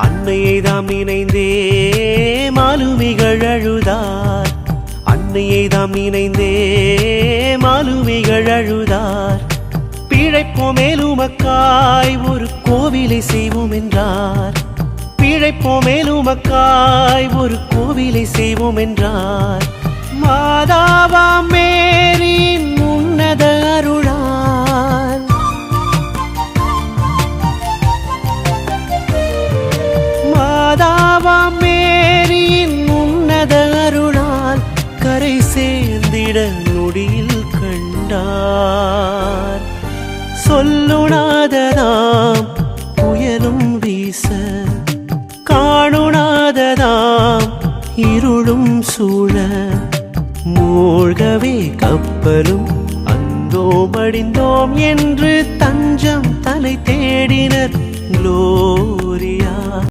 அன்னையை தாம் நினைந்தே மாலுமிகள் அழுதார். அன்னையை தாம் நினைந்தே மாலுமிகள் அழுதார். பிழைப்போம் மேலுமக்காய் ஒரு கோவிலை செய்வோம் என்றார். பிழைப்போம் மேலுமக்காய் ஒரு கோவிலை செய்வோம் என்றார். மாதாவாம் மேரியின் உன்னத அருளால் மாதாவாம் மேரியின் உன்னத அருளால் கரை சேர்ந்திட நொடியில் கண்டார். சொல்லுணாததாம் புயலும் வீச, காணுணாததாம் இருளும் சூழ, மூழ்கவே கப்பலும் அந்தோம் அடிந்தோம் என்று தஞ்சம் தலை தேடினர். குளோரியா